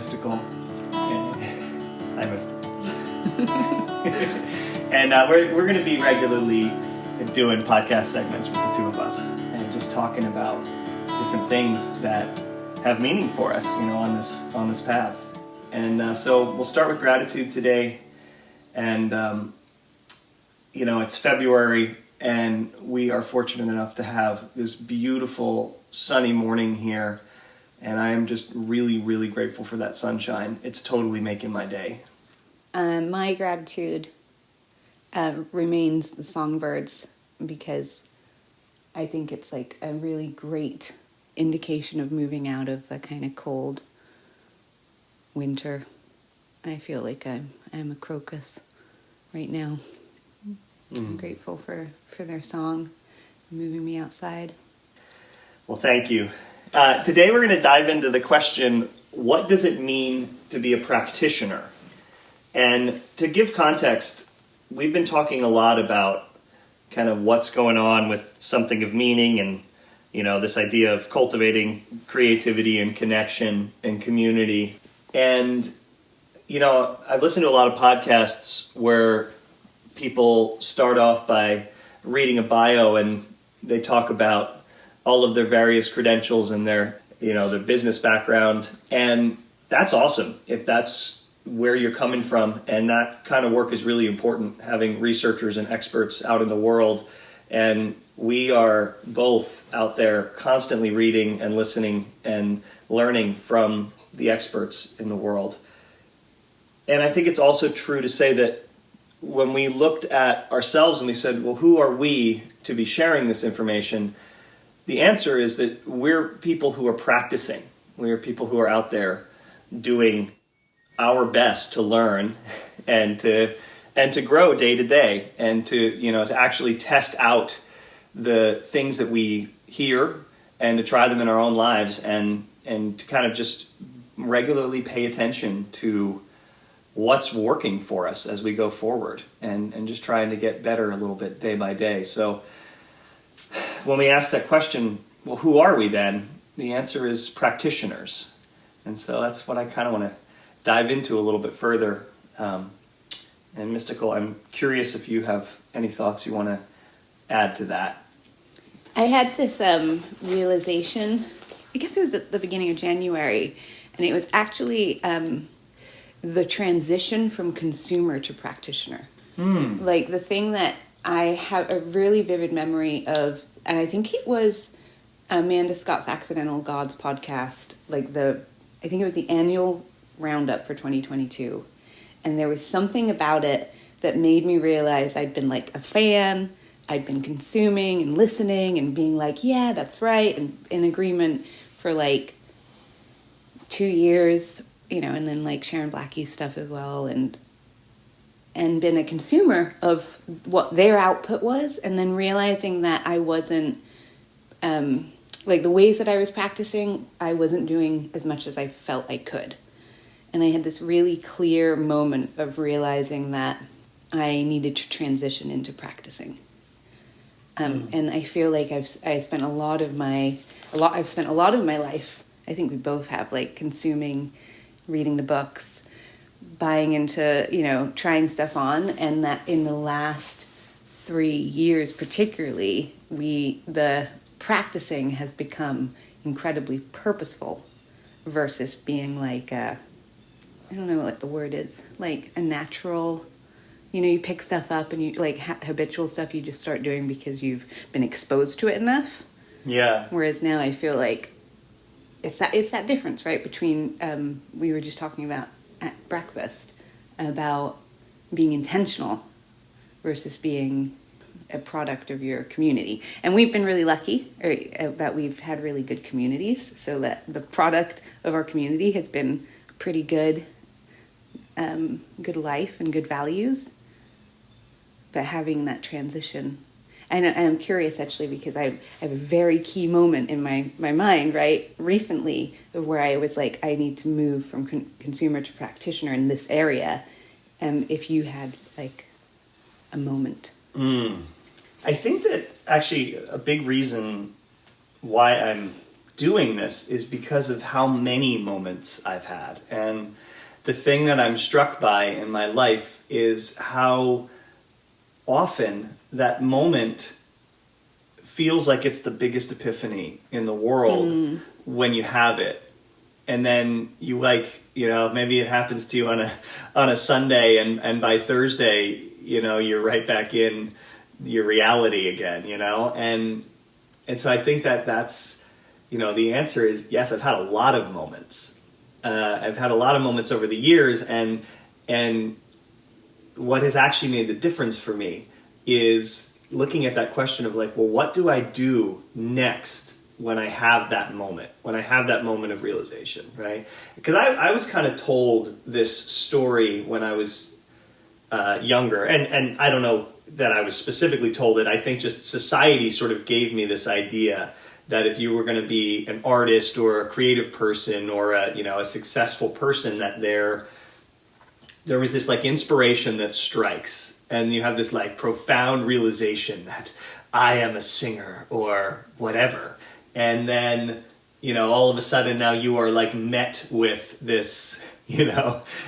Mystical. Hi, Mystical. And we're going to be regularly doing podcast segments with the two of us and just talking about different things that have meaning for us, on this path. And so we'll start with gratitude today. And it's February, and we are fortunate enough to have this beautiful sunny morning here. And I am just really, really grateful for that sunshine. It's totally making my day. My gratitude remains the songbirds, because I think it's like a really great indication of moving out of the kind of cold winter. I feel like I'm a crocus right now. I'm grateful for their song, moving me outside. Well, thank you. Today we're going to dive into the question, what does it mean to be a practitioner? And to give context, we've been talking a lot about kind of what's going on with something of meaning and, this idea of cultivating creativity and connection and community. And, I've listened to a lot of podcasts where people start off by reading a bio and they talk about all of their various credentials and their business background. And that's awesome if that's where you're coming from. And that kind of work is really important, having researchers and experts out in the world. And we are both out there constantly reading and listening and learning from the experts in the world. And I think it's also true to say that when we looked at ourselves and we said, well, who are we to be sharing this information? The answer is that we're people who are practicing. We're people who are out there doing our best to learn and to grow day to day, and to actually test out the things that we hear and to try them in our own lives, and to kind of just regularly pay attention to what's working for us as we go forward, and just trying to get better a little bit day by day. So when we ask that question, well, who are we then? The answer is practitioners. And so that's what I kind of want to dive into a little bit further. And Mystical, I'm curious if you have any thoughts you want to add to that. I had this realization, I guess it was at the beginning of January, and it was actually the transition from consumer to practitioner. Like the thing that I have a really vivid memory of, and I think it was Amanda Scott's Accidental Gods podcast, I think it was the annual roundup for 2022. And there was something about it that made me realize I'd been like a fan, I'd been consuming and listening and being like, yeah, that's right, and in agreement for 2 years, and then Sharon Blackie's stuff as well, and been a consumer of what their output was, and then realizing that I wasn't, the ways that I was practicing, I wasn't doing as much as I felt I could. And I had this really clear moment of realizing that I needed to transition into practicing. And I feel like I've spent a lot of my life, I think we both have, consuming, reading the books, buying into, trying stuff on, and that in the last 3 years particularly, the practicing has become incredibly purposeful versus being I don't know what the word is, a natural, you pick stuff up and you habitual stuff you just start doing because you've been exposed to it enough. Yeah. Whereas now I feel like it's that difference, right? Between, we were just talking about at breakfast about being intentional versus being a product of your community. And we've been really lucky that we've had really good communities, so that the product of our community has been pretty good life and good values. But having that transition, and I'm curious actually, because I have a very key moment in my mind, right, recently, where I was like, I need to move from consumer to practitioner in this area. If you had a moment. I think that actually a big reason why I'm doing this is because of how many moments I've had. And the thing that I'm struck by in my life is how often that moment feels like it's the biggest epiphany in the world when you have it. And then you maybe it happens to you on a Sunday, and by Thursday, you're right back in your reality again, and so I think that's, the answer is yes. I've had a lot of moments. I've had a lot of moments over the years, and what has actually made the difference for me is looking at that question of what do I do next when I have that moment, of realization, right? Because I was kind of told this story when I was younger, and I don't know that I was specifically told it. I think just society sort of gave me this idea that if you were going to be an artist or a creative person or a successful person, that there was this inspiration that strikes, and you have this profound realization that I am a singer or whatever. And then, all of a sudden now you are met with this,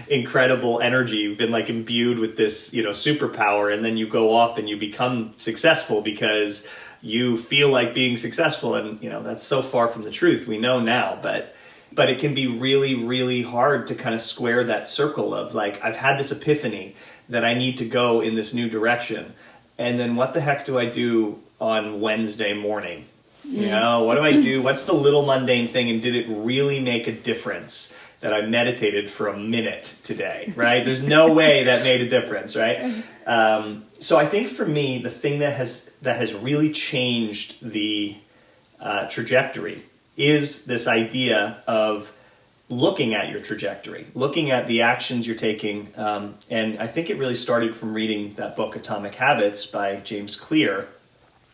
incredible energy. You've been imbued with this, superpower, and then you go off and you become successful because you feel like being successful. And, that's so far from the truth. We know now, but it can be really, really hard to kind of square that circle of I've had this epiphany that I need to go in this new direction. And then what the heck do I do on Wednesday morning? What do I do? What's the little mundane thing? And did it really make a difference that I meditated for a minute today, right? There's no way that made a difference, right? So I think for me, the thing that has really changed the trajectory is this idea of looking at your trajectory, looking at the actions you're taking. And I think it really started from reading that book, Atomic Habits by James Clear.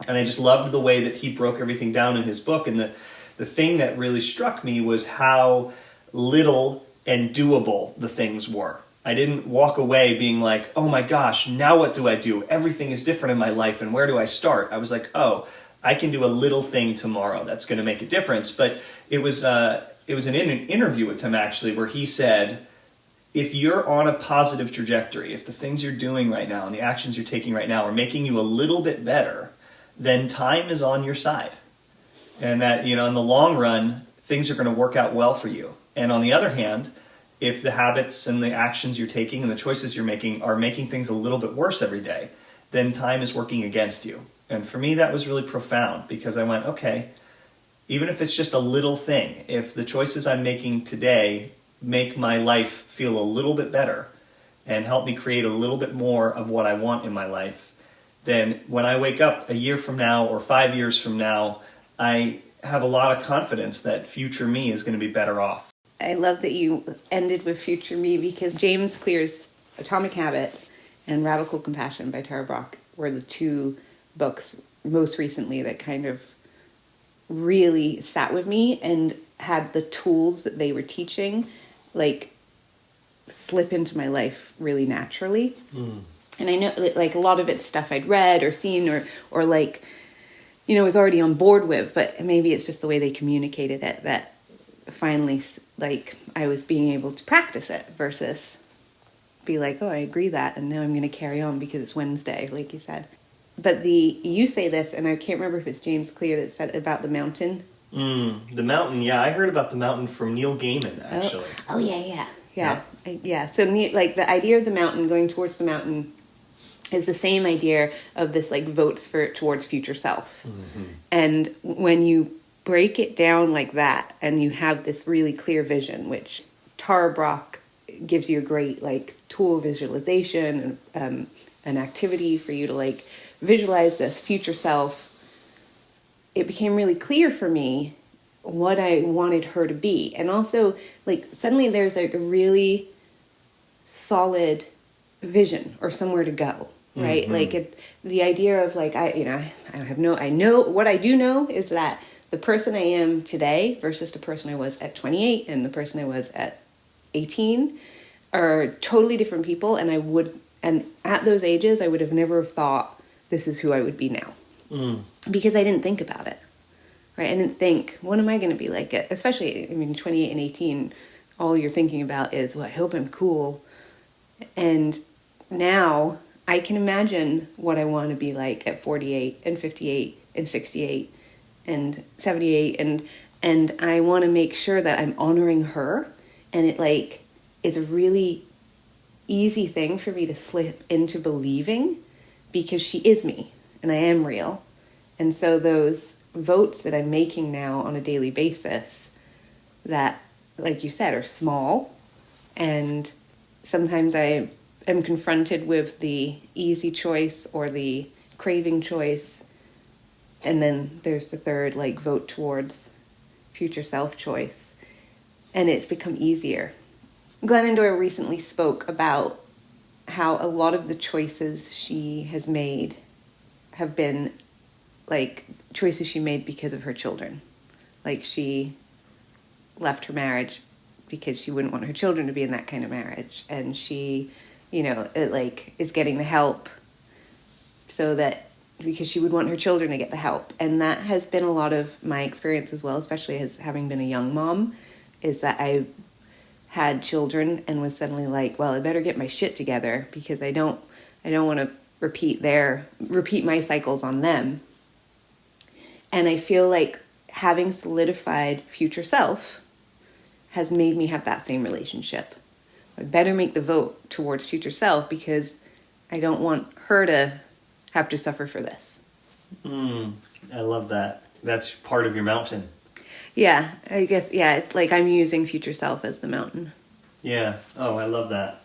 And I just loved the way that he broke everything down in his book. And the thing that really struck me was how little and doable the things were. I didn't walk away being oh my gosh, now what do I do? Everything is different in my life, and where do I start? I was oh, I can do a little thing tomorrow that's going to make a difference. But it was an interview with him, actually, where he said, if you're on a positive trajectory, if the things you're doing right now and the actions you're taking right now are making you a little bit better, then time is on your side. And that, in the long run, things are going to work out well for you. And on the other hand, if the habits and the actions you're taking and the choices you're making are making things a little bit worse every day, then time is working against you. And for me, that was really profound, because I went, okay, even if it's just a little thing, if the choices I'm making today make my life feel a little bit better and help me create a little bit more of what I want in my life, then when I wake up a year from now or 5 years from now, I have a lot of confidence that future me is going to be better off. I love that you ended with future me, because James Clear's Atomic Habits and Radical Compassion by Tara Brach were the two books most recently that kind of really sat with me and had the tools that they were teaching slip into my life really naturally. And I know a lot of it's stuff I'd read or seen or was already on board with, but maybe it's just the way they communicated it that finally I was being able to practice it versus be oh, I agree that, and now I'm going to carry on because it's Wednesday, like you said. But you say this, and I can't remember if it's James Clear that said about the mountain. The mountain, yeah. I heard about the mountain from Neil Gaiman, actually. Oh yeah. So the idea of the mountain, going towards the mountain, is the same idea of this votes towards future self. Mm-hmm. And when you break it down like that, and you have this really clear vision, which Tara Brach gives you a great tool visualization and an activity for you to visualize this future self, it became really clear for me what I wanted her to be. And also suddenly there's a really solid vision or somewhere to go. Right? Mm-hmm. The idea of I know what I do know is that the person I am today versus the person I was at 28 and the person I was at 18 are totally different people. And at those ages, I would have never thought this is who I would be now. Because I didn't think about it. right? I didn't think, what am I going to be like? Especially, 28 and 18, all you're thinking about is, well, I hope I'm cool. And now I can imagine what I want to be like at 48 and 58 and 68 and 78. And I want to make sure that I'm honoring her. And it like is a really easy thing for me to slip into believing because she is me and I am real. And so those votes that I'm making now on a daily basis that, like you said, are small, and sometimes I am confronted with the easy choice or the craving choice, and then there's the third, like, vote towards future self choice, and it's become easier. Glennon Doyle recently spoke about how a lot of the choices she has made have been like choices she made because of her children. Like, she left her marriage because she wouldn't want her children to be in that kind of marriage, and she, is getting the help so that because she would want her children to get the help. And that has been a lot of my experience as well, especially as having been a young mom, is that I had children and was suddenly like, well, I better get my shit together because I don't want to repeat my cycles on them. And I feel like having solidified future self has made me have that same relationship. I better make the vote towards future self because I don't want her to have to suffer for this. I love that. That's part of your mountain. Yeah, I guess, it's like I'm using future self as the mountain. Yeah. Oh, I love that.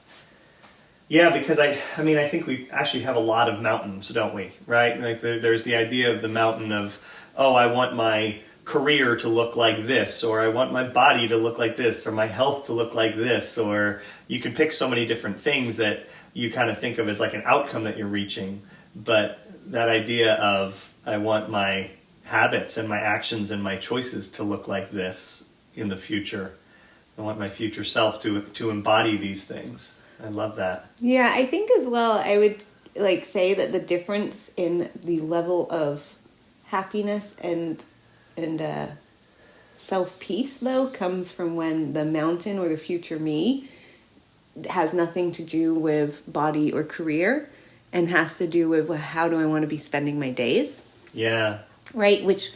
Yeah, because I think we actually have a lot of mountains, don't we? Right? Like there's the idea of the mountain of, oh, I want my career to look like this, or I want my body to look like this, or my health to look like this, or you can pick so many different things that you kind of think of as like an outcome that you're reaching. But that idea of, I want my habits and my actions and my choices to look like this in the future. I want my future self to embody these things. I love that. Yeah, I think as well, I would say that the difference in the level of happiness and self-peace, though, comes from when the mountain or the future me has nothing to do with body or career and has to do with how do I want to be spending my days. Yeah. Right, which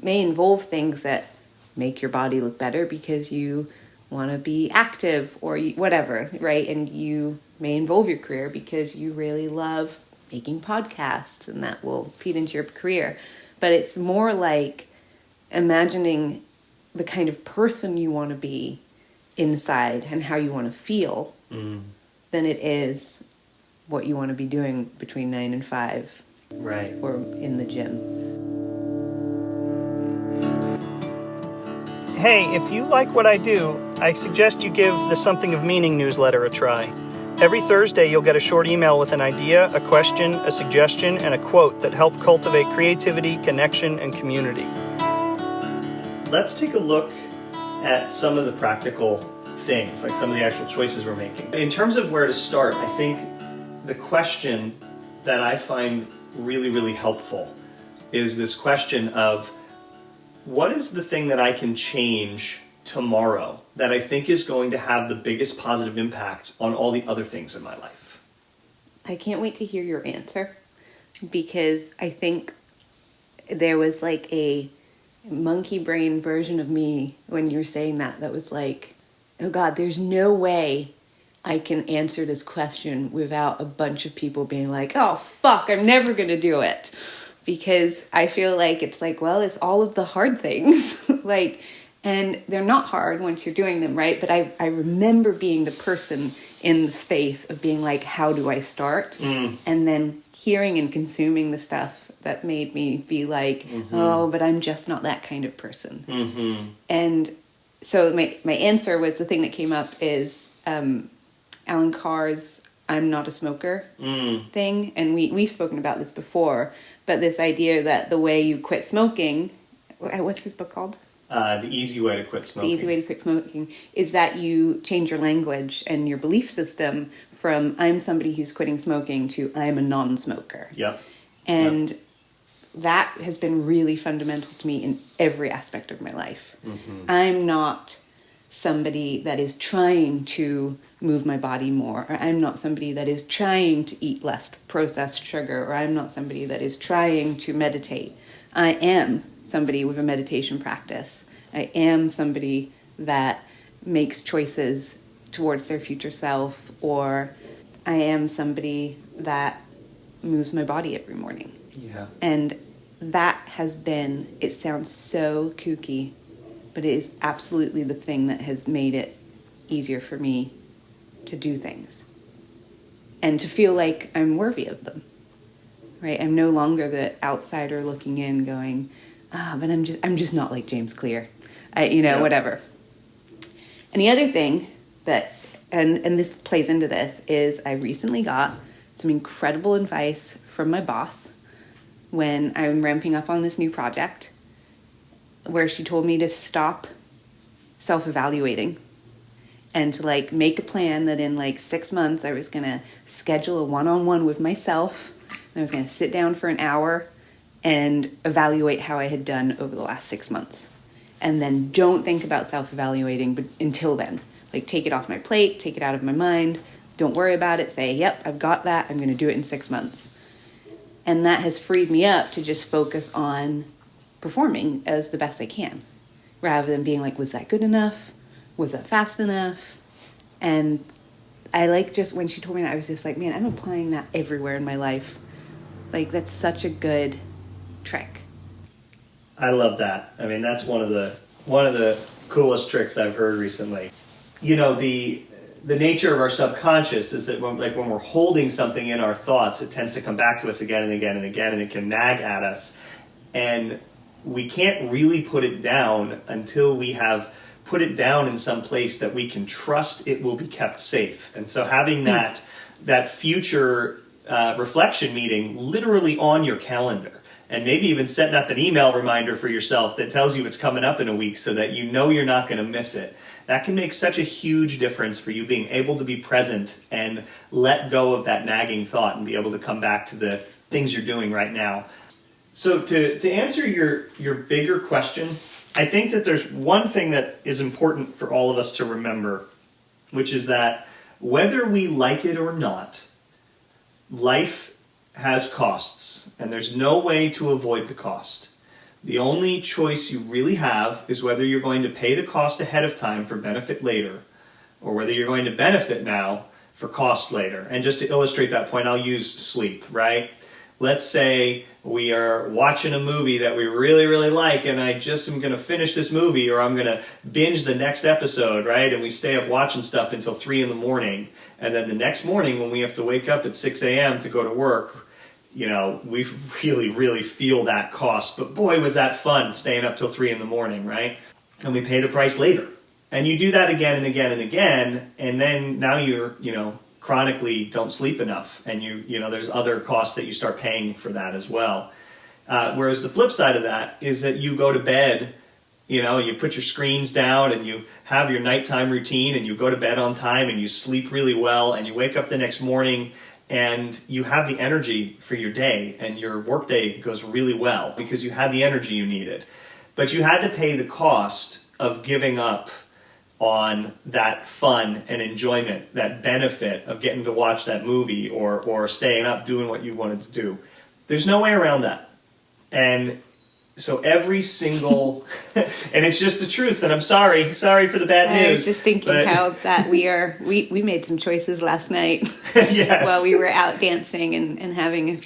may involve things that make your body look better because you want to be active or whatever, right? And you may involve your career because you really love making podcasts and that will feed into your career. But it's more like imagining the kind of person you want to be inside and how you want to feel than it is what you want to be doing between 9 and 5. Right. Or in the gym. Hey, if you like what I do, I suggest you give the Something of Meaning newsletter a try. Every Thursday, you'll get a short email with an idea, a question, a suggestion, and a quote that help cultivate creativity, connection, and community. Let's take a look at some of the practical things, like some of the actual choices we're making. In terms of where to start, I think the question that I find really, really helpful is this question of, what is the thing that I can change tomorrow that I think is going to have the biggest positive impact on all the other things in my life? I can't wait to hear your answer because I think there was like a monkey brain version of me when you were saying that was like, oh God, there's no way I can answer this question without a bunch of people being like, oh fuck, I'm never going to do it. Because I feel like it's like, well, it's all of the hard things. And they're not hard once you're doing them, right? But I remember being the person in the space of being like, how do I start? And then hearing and consuming the stuff that made me be like, oh, but I'm just not that kind of person. And so my answer was, the thing that came up is Alan Carr's I'm not a smoker thing. And we've spoken about this before, but this idea that the way you quit smoking, what's this book called? The Easy Way to Quit Smoking. The Easy Way to Quit Smoking is that you change your language and your belief system from I'm somebody who's quitting smoking to I'm a non-smoker. Yep. And that has been really fundamental to me in every aspect of my life. I'm not somebody that is trying to move my body more, or I'm not somebody that is trying to eat less processed sugar, or I'm not somebody that is trying to meditate. I am somebody with a meditation practice. I am somebody that makes choices towards their future self, or I am somebody that moves my body every morning. Yeah. And that has been, it sounds so kooky, but it is absolutely the thing that has made it easier for me to do things and to feel like I'm worthy of them, right? I'm no longer the outsider looking in going, but I'm just not like James Clear, whatever. And the other thing that, and this plays into this, is I recently got some incredible advice from my boss when I'm ramping up on this new project, where she told me to stop self-evaluating and to make a plan that in 6 months I was going to schedule a one-on-one with myself, and I was going to sit down for an hour and evaluate how I had done over the last 6 months. And then don't think about self-evaluating but until then. Take it off my plate, take it out of my mind, don't worry about it, say, yep, I've got that, I'm going to do it in 6 months. And that has freed me up to just focus on performing as the best I can, rather than being was that good enough? Was that fast enough? And I just, when she told me that, I was just man, I'm applying that everywhere in my life. That's such a good trick. I love that. I mean, that's one of the coolest tricks I've heard recently. The nature of our subconscious is that when we're holding something in our thoughts, it tends to come back to us again and again and again, and it can nag at us. And we can't really put it down until we have put it down in some place that we can trust it will be kept safe. And so having that future reflection meeting literally on your calendar, and maybe even setting up an email reminder for yourself that tells you it's coming up in a week so that you're not going to miss it. That can make such a huge difference for you being able to be present and let go of that nagging thought and be able to come back to the things you're doing right now. So to answer your bigger question, I think that there's one thing that is important for all of us to remember, which is that whether we like it or not, life has costs, and there's no way to avoid the cost. The only choice you really have is whether you're going to pay the cost ahead of time for benefit later, or whether you're going to benefit now for cost later. And just to illustrate that point, I'll use sleep, right? Let's say we are watching a movie that we really, really like, and I just am going to finish this movie, or I'm going to binge the next episode, right? And we stay up watching stuff until 3 a.m. And then the next morning when we have to wake up at 6 a.m. to go to work, we really, really feel that cost. But boy, was that fun, staying up till 3 a.m, right? And we pay the price later. And you do that again and again and again, and then now you're, chronically don't sleep enough, and there's other costs that you start paying for that as well. Whereas the flip side of that is that you go to bed, you put your screens down and you have your nighttime routine and you go to bed on time and you sleep really well, and you wake up the next morning and you have the energy for your day, and your workday goes really well because you had the energy you needed. But you had to pay the cost of giving up on that fun and enjoyment, that benefit of getting to watch that movie or staying up doing what you wanted to do. There's no way around that. And so every single, and it's just the truth, and I'm sorry for the bad news. I was just thinking how that we made some choices last night. Yes. While we were out dancing and having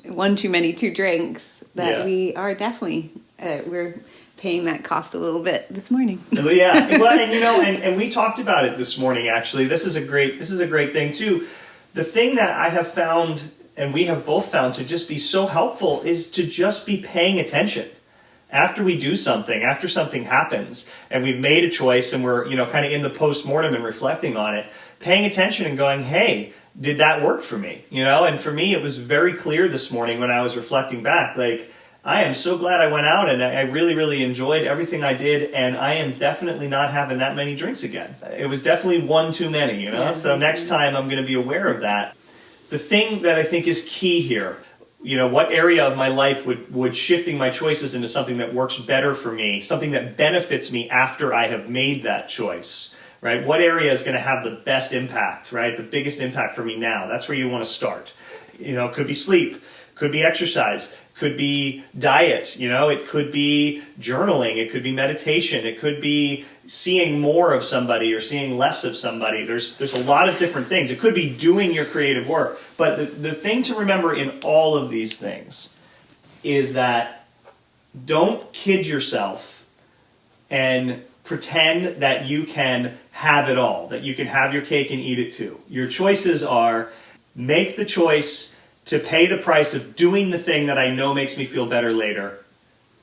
one too many drinks, that we are definitely, we're paying that cost a little bit this morning. Yeah, well, and we talked about it this morning. Actually, this is a great thing too. The thing that I have found, and we have both found to just be so helpful, is to just be paying attention after we do something, after something happens, and we've made a choice, and we're kind of in the post-mortem and reflecting on it, paying attention and going, hey, did that work for me? And for me, it was very clear this morning when I was reflecting back, I am so glad I went out, and I really, really enjoyed everything I did, and I am definitely not having that many drinks again. It was definitely one too many, so next time I'm going to be aware of that. The thing that I think is key here, what area of my life would shifting my choices into something that works better for me, something that benefits me after I have made that choice, right? What area is going to have the best impact, right? The biggest impact for me now. That's where you want to start. It could be sleep, could be exercise, could be diet, it could be journaling, it could be meditation, it could be seeing more of somebody or seeing less of somebody. There's a lot of different things. It could be doing your creative work. But the thing to remember in all of these things is that don't kid yourself and pretend that you can have it all, that you can have your cake and eat it too. Your choices are: make the choice to pay the price of doing the thing that I know makes me feel better later,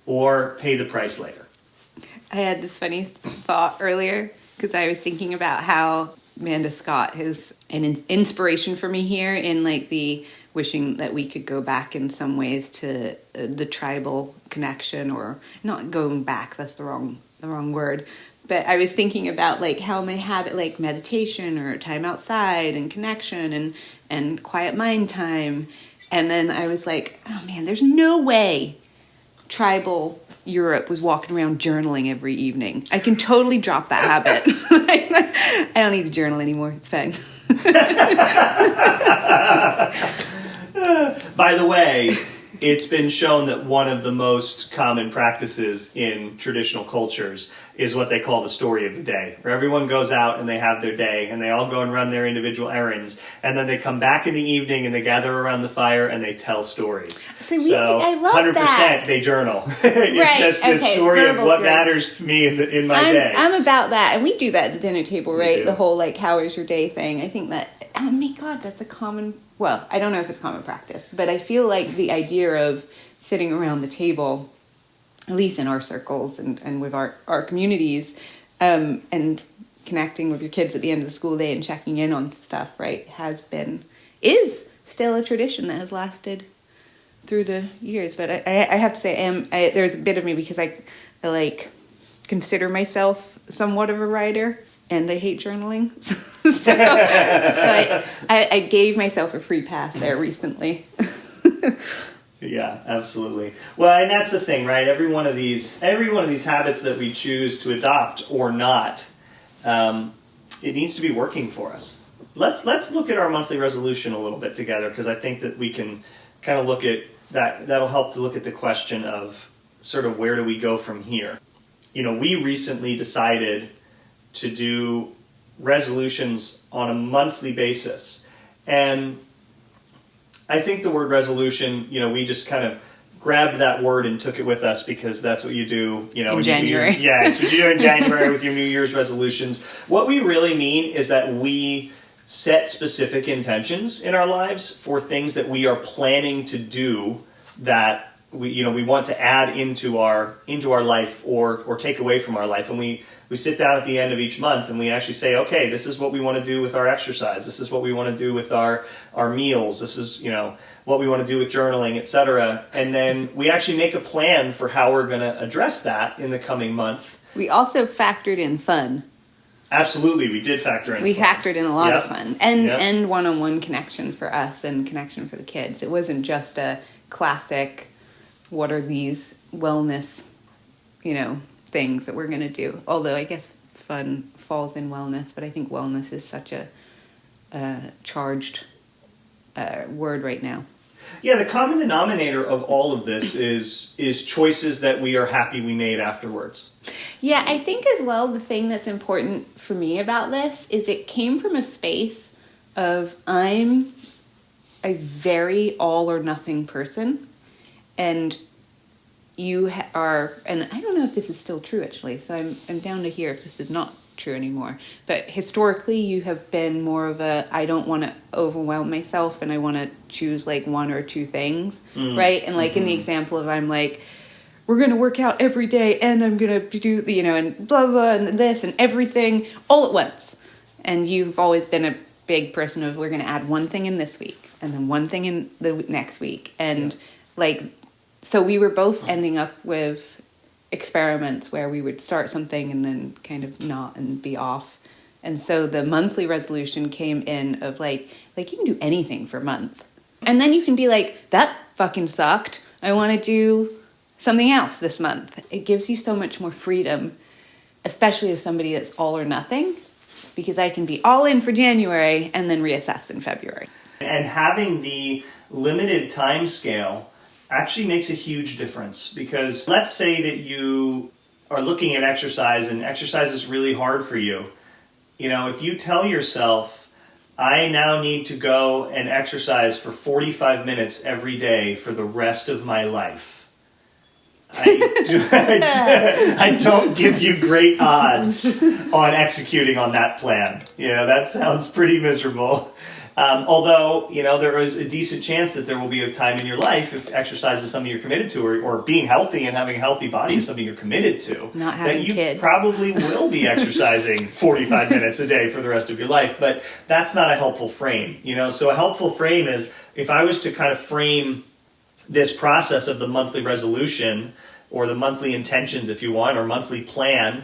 or pay the price later. I had this funny thought earlier because I was thinking about how Amanda Scott is an inspiration for me here in like the wishing that we could go back in some ways to the tribal connection, or not going back, that's the wrong word. But I was thinking about like how my habit, like meditation or time outside and connection and quiet mind time. And then I was like, oh man, there's no way tribal Europe was walking around journaling every evening. I can totally drop that habit. I don't need to journal anymore. It's fine. By the way, it's been shown that one of the most common practices in traditional cultures is what they call the story of the day, where everyone goes out and they have their day and they all go and run their individual errands, and then they come back in the evening and they gather around the fire and they tell stories. I love 100% that. They journal. It's just the story of what matters to me in my day. I'm about that, and we do that at the dinner table, right? The whole like, how is your day thing. I think that, oh my God, that's a common, well, I don't know if it's common practice, but I feel like the idea of sitting around the table, at least in our circles and with our communities, and connecting with your kids at the end of the school day and checking in on stuff, right, is still a tradition that has lasted through the years. But I have to say, there's a bit of me, because I like consider myself somewhat of a writer, and I hate journaling. so I gave myself a free pass there recently. Yeah, absolutely. Well, and that's the thing, right? Every one of these habits that we choose to adopt or not, it needs to be working for us. Let's look at our monthly resolution a little bit together, because I think that we can kind of look at that. That'll help to look at the question of sort of where do we go from here. We recently decided to do resolutions on a monthly basis, and I think the word resolution, we just kind of grabbed that word and took it with us, because that's what you do, in January. It's what you do in January with your New Year's resolutions. What we really mean is that we set specific intentions in our lives for things that we are planning to do, that we want to add into our life or take away from our life. And we sit down at the end of each month and we actually say, okay, this is what we want to do with our exercise. This is what we want to do with our meals. This is, what we want to do with journaling, etc. And then we actually make a plan for how we're going to address that in the coming month. We also factored in fun. Absolutely, we did factor in. We factored in a lot of fun and one-on-one connection for us and connection for the kids. It wasn't just a classic, what are these wellness, things that we're going to do. Although I guess fun falls in wellness, but I think wellness is such a charged word right now. Yeah, the common denominator of all of this is choices that we are happy we made afterwards. Yeah, I think as well the thing that's important for me about this is it came from a space of I'm a very all or nothing person, and you are, and I don't know if this is still true actually, so I'm down to hear if this is not true anymore, but historically you have been more of a, I don't want to overwhelm myself and I want to choose like one or two things, right? And like in the example of I'm like, we're going to work out every day and I'm going to do, and blah, blah, and this and everything all at once. And you've always been a big person of, we're going to add one thing in this week and then one thing in the next week. And so we were both ending up with experiments where we would start something and then kind of not and be off. And so the monthly resolution came in of like you can do anything for a month. And then you can be like, that fucking sucked. I want to do something else this month. It gives you so much more freedom, especially as somebody that's all or nothing, because I can be all in for January and then reassess in February. And having the limited time scale actually makes a huge difference, because let's say that you are looking at exercise and exercise is really hard for you. You know, if you tell yourself, I now need to go and exercise for 45 minutes every day for the rest of my life, I don't give you great odds on executing on that plan. You know, that sounds pretty miserable. Although, you know, there is a decent chance that there will be a time in your life, if exercise is something you're committed to, or being healthy and having a healthy body is something you're committed to, not having that you kids. Probably will be exercising 45 minutes a day for the rest of your life. But that's not a helpful frame, you know. So a helpful frame is, if I was to kind of frame this process of the monthly resolution, or the monthly intentions, if you want, or monthly plan,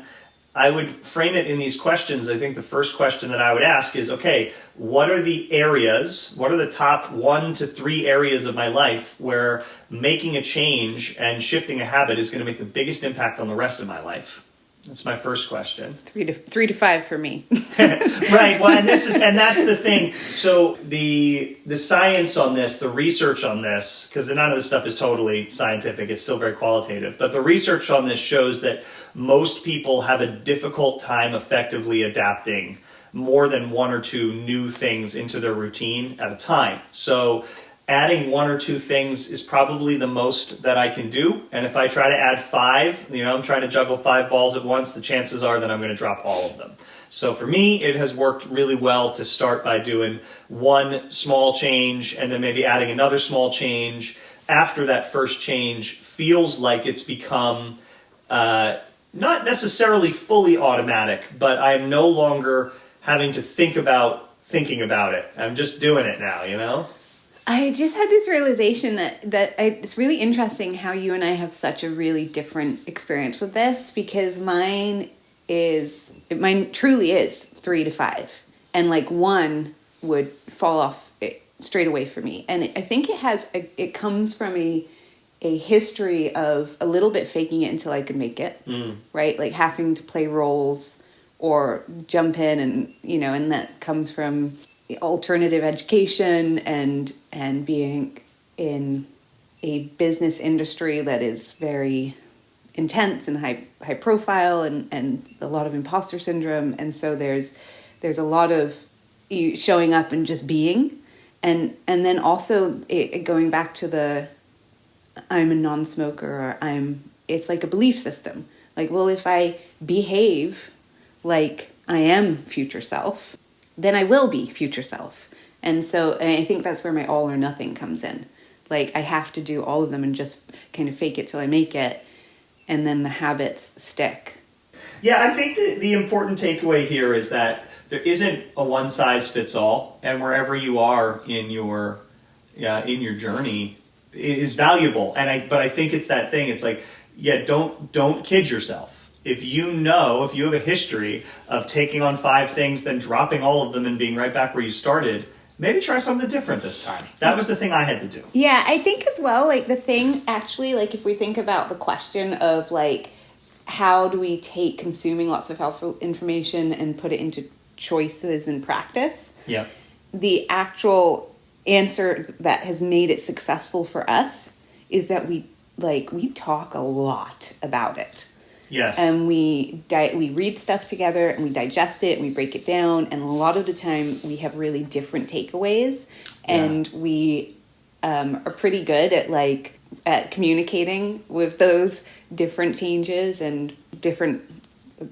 I would frame it in these questions. I think the first question that I would ask is, okay, what are the top 1 to 3 areas of my life where making a change and shifting a habit is going to make the biggest impact on the rest of my life? That's my first question. 3 to 5 for me. Right. Well, and that's the thing. So the science on this, the research on this, because none of this stuff is totally scientific, it's still very qualitative, but the research on this shows that most people have a difficult time effectively adapting more than 1 or 2 new things into their routine at a time. So adding 1 or 2 things is probably the most that I can do. And if I try to add 5, you know, I'm trying to juggle 5 balls at once, the chances are that I'm going to drop all of them. So for me, it has worked really well to start by doing 1 small change and then maybe adding another small change. After that first change feels like it's become not necessarily fully automatic, but I'm no longer having to think about thinking about it. I'm just doing it now, you know? I just had this realization that it's really interesting how you and I have such a really different experience with this, because mine truly is 3 to 5, and like 1 would fall off straight away for me. And I think it comes from a history of a little bit faking it until I could make it, right? Like having to play roles or jump in, and, you know, and that comes from alternative education and being in a business industry that is very intense and high profile and a lot of imposter syndrome. And so there's a lot of you showing up and just being, and then also going back to the I'm a non-smoker, or it's like a belief system. Like, well, if I behave like I am future self, then I will be future self. And I think that's where my all or nothing comes in. Like, I have to do all of them and just kind of fake it till I make it, and then the habits stick. Yeah, I think the important takeaway here is that there isn't a one size fits all, and wherever you are in your journey is valuable. But I think it's that thing. It's like, don't kid yourself. If you have a history of taking on 5 things, then dropping all of them and being right back where you started, maybe try something different this time. That was the thing I had to do. Yeah, I think as well, like the thing actually, like if we think about the question of like, how do we take consuming lots of helpful information and put it into choices and practice? Yeah. The actual answer that has made it successful for us is that we talk a lot about it. Yes. And we read stuff together and we digest it and we break it down. And a lot of the time we have really different takeaways, and we are pretty good at communicating with those different changes and different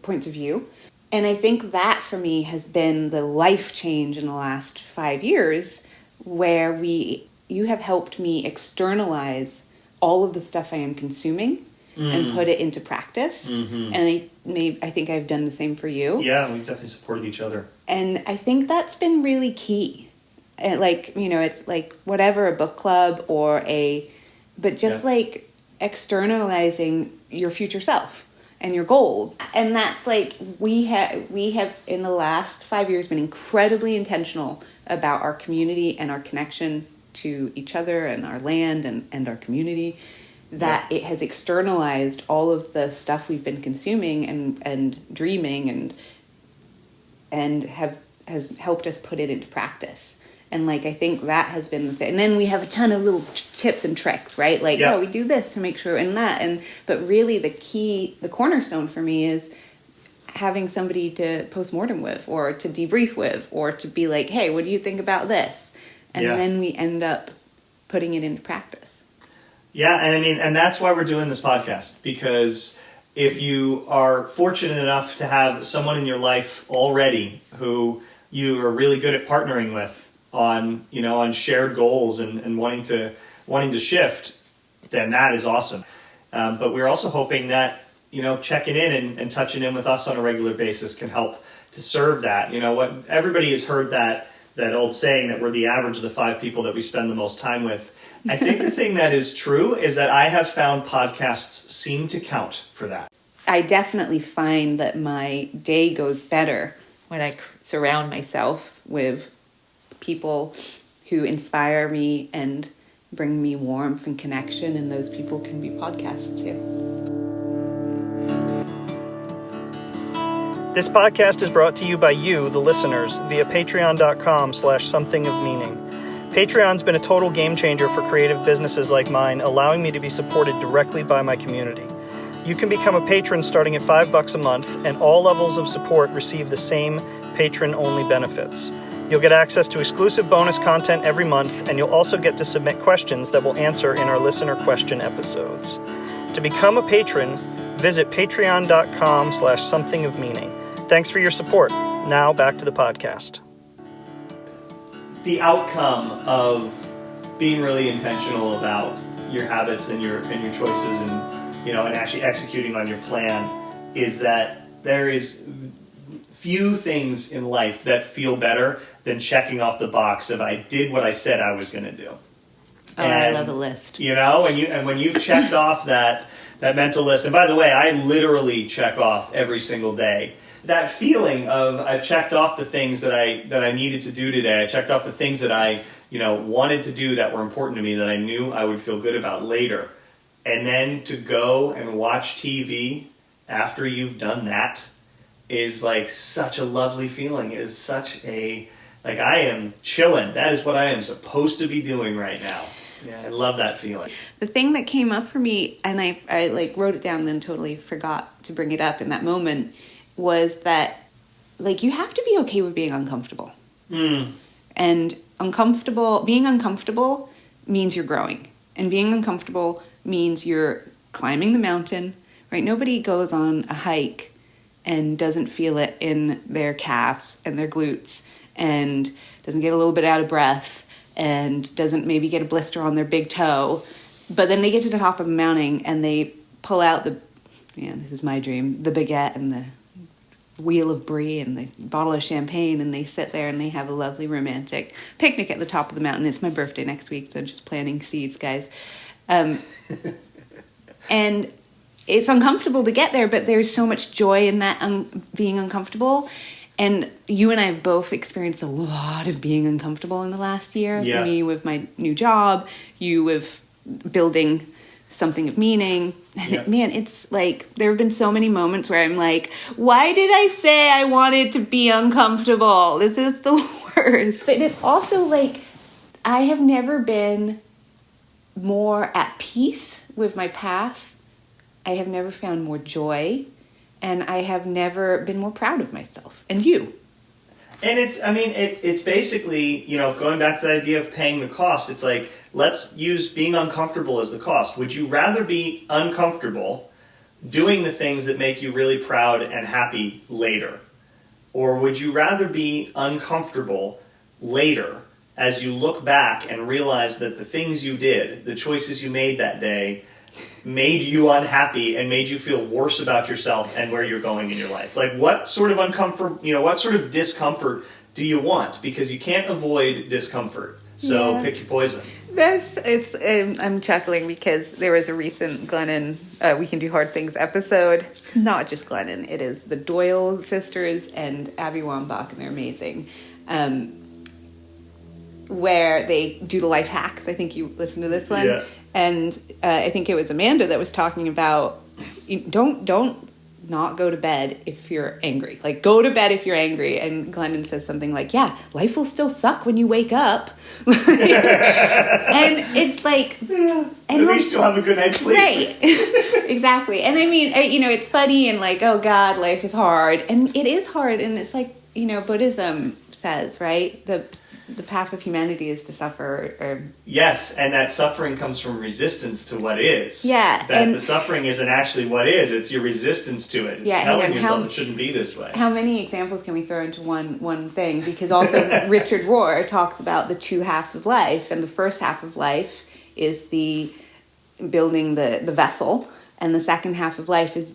points of view. And I think that for me has been the life change in the last 5 years, where you have helped me externalize all of the stuff I am consuming and put it into practice. Mm-hmm. And I think I've done the same for you. Yeah, we've definitely supported each other. And I think that's been really key. And like, you know, it's like whatever, a book club but just like externalizing your future self and your goals. And that's like, we have in the last 5 years been incredibly intentional about our community and our connection to each other and our land and our community, that it has externalized all of the stuff we've been consuming and dreaming and has helped us put it into practice. And like, I think that has been the thing. And then we have a ton of little tips and tricks, right? Like, we do this to make sure and that. But really the cornerstone for me is having somebody to postmortem with or to debrief with or to be like, hey, what do you think about this? And then we end up putting it into practice. Yeah, and I mean, and that's why we're doing this podcast, because if you are fortunate enough to have someone in your life already who you are really good at partnering with on, on shared goals and wanting to shift, then that is awesome. But we're also hoping that, checking in and touching in with us on a regular basis can help to serve that. What everybody has heard that old saying that we're the average of the 5 people that we spend the most time with. I think the thing that is true is that I have found podcasts seem to count for that. I definitely find that my day goes better when I surround myself with people who inspire me and bring me warmth and connection, and those people can be podcasts too. This podcast is brought to you by you, the listeners, via patreon.com/somethingofmeaning. Patreon's been a total game changer for creative businesses like mine, allowing me to be supported directly by my community. You can become a patron starting at $5 a month, and all levels of support receive the same patron-only benefits. You'll get access to exclusive bonus content every month, and you'll also get to submit questions that we'll answer in our listener question episodes. To become a patron, visit patreon.com/somethingofmeaning. Thanks for your support. Now back to the podcast. The outcome of being really intentional about your habits and your choices and and actually executing on your plan is that there is few things in life that feel better than checking off the box of I did what I said I was going to do. Oh, and I love a list. When you've checked off that mental list, and by the way, I literally check off every single day. That feeling of I've checked off the things that I needed to do today. I checked off the things that I wanted to do that were important to me that I knew I would feel good about later. And then to go and watch TV after you've done that is like such a lovely feeling. It is such a, like, I am chilling. That is what I am supposed to be doing right now. Yeah, I love that feeling. The thing that came up for me, and I like wrote it down and then totally forgot to bring it up in that moment, was that like you have to be okay with being uncomfortable. And being uncomfortable means you're growing. And being uncomfortable means you're climbing the mountain, right? Nobody goes on a hike and doesn't feel it in their calves and their glutes and doesn't get a little bit out of breath and doesn't maybe get a blister on their big toe. But then they get to the top of the mountain and they pull out this is my dream, the baguette and the wheel of brie and the bottle of champagne, and they sit there and they have a lovely romantic picnic at the top of the mountain. It's my birthday next week, so just planting seeds, guys. And it's uncomfortable to get there, but there's so much joy in that being uncomfortable. And you and I have both experienced a lot of being uncomfortable in the last year. Yeah. Me with my new job, you with building something of meaning. And man, it's like there have been so many moments where I'm like, why did I say I wanted to be uncomfortable? This is the worst. But it's also like I have never been more at peace with my path. I have never found more joy, and I have never been more proud of myself and you. And it's basically, going back to the idea of paying the cost. It's like, let's use being uncomfortable as the cost. Would you rather be uncomfortable doing the things that make you really proud and happy later? Or would you rather be uncomfortable later as you look back and realize that the things you did, the choices you made that day, made you unhappy and made you feel worse about yourself and where you're going in your life? Like, what sort of what sort of discomfort do you want? Because you can't avoid discomfort. So pick your poison. I'm chuckling because there was a recent Glennon We Can Do Hard Things episode. Not just Glennon, it is the Doyle sisters and Abby Wambach, and they're amazing. where they do the life hacks. I think you listened to this one. Yeah. And I think it was Amanda that was talking about, don't not go to bed if you're angry. Like, go to bed if you're angry. And Glendon says something like, yeah, life will still suck when you wake up. And it's like... Yeah. And at least you'll have a good night's sleep. Right. Exactly. And I mean, it's funny and like, oh God, life is hard. And it is hard. And it's like, Buddhism says, right? The path of humanity is to suffer. Or Yes, and that suffering comes from resistance to what is. Yeah. That the suffering isn't actually what is, it's your resistance to it. It's telling yourself it shouldn't be this way. How many examples can we throw into one thing? Because also Richard Rohr talks about the two halves of life, and the first half of life is the building the vessel, and the second half of life is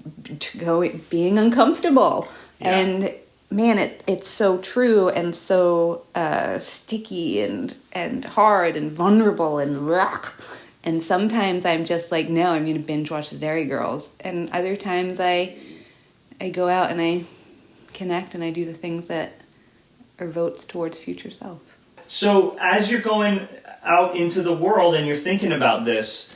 being uncomfortable. Yeah. And man, it's so true and so sticky and hard and vulnerable and ugh. And sometimes I'm just like, no, I'm going to binge watch the Dairy Girls. And other times I go out and I connect and I do the things that are votes towards future self. So as you're going out into the world and you're thinking about this,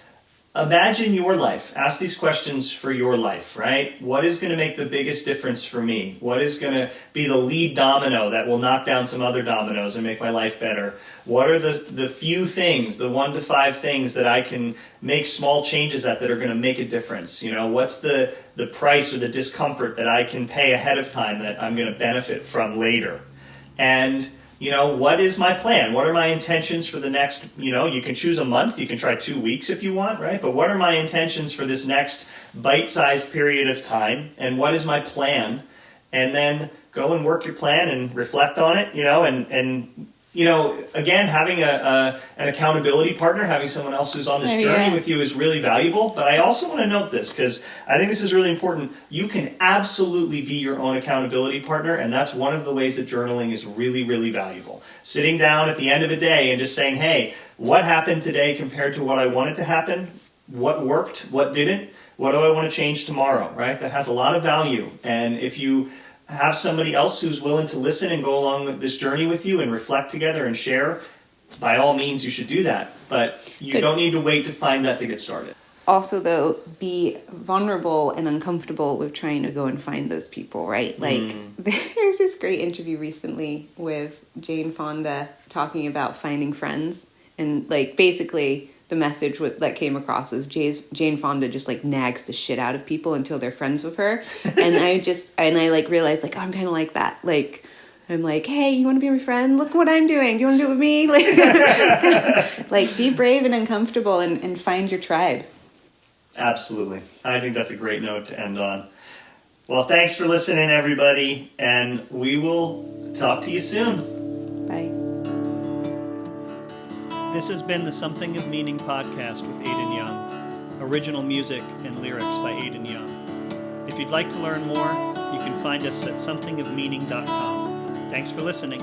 imagine your life. Ask these questions for your life, right? What is going to make the biggest difference for me? What is going to be the lead domino that will knock down some other dominoes and make my life better? What are the few things, the 1 to 5 things that I can make small changes at that are going to make a difference? What's the price or the discomfort that I can pay ahead of time that I'm going to benefit from later? And what is my plan? What are my intentions for the next, you can choose a month, you can try 2 weeks if you want, right? But what are my intentions for this next bite-sized period of time? And what is my plan? And then go and work your plan and reflect on it, again, having an accountability partner, having someone else who's on this journey with you is really valuable. But I also want to note this, because I think this is really important. You can absolutely be your own accountability partner, and that's one of the ways that journaling is really, really valuable. Sitting down at the end of a day and just saying, hey, what happened today compared to what I wanted to happen? What worked? What didn't? What do I want to change tomorrow, right? That has a lot of value. And if you have somebody else who's willing to listen and go along with this journey with you and reflect together and share, by all means you should do that. But you don't need to wait to find that to get started. Also, though, be vulnerable and uncomfortable with trying to go and find those people, right? Like, there's this great interview recently with Jane Fonda talking about finding friends. And, like, basically the message that came across was Jane Fonda just, like, nags the shit out of people until they're friends with her. And I realized, like, oh, I'm kind of like that. Like, I'm like, hey, you want to be my friend? Look what I'm doing. Do you want to do it with me? Like be brave and uncomfortable and find your tribe. Absolutely. I think that's a great note to end on. Well, thanks for listening, everybody, and we will talk to you soon. Bye. This has been the Something of Meaning podcast with Aidan Young. Original music and lyrics by Aidan Young. If you'd like to learn more, you can find us at somethingofmeaning.com. Thanks for listening.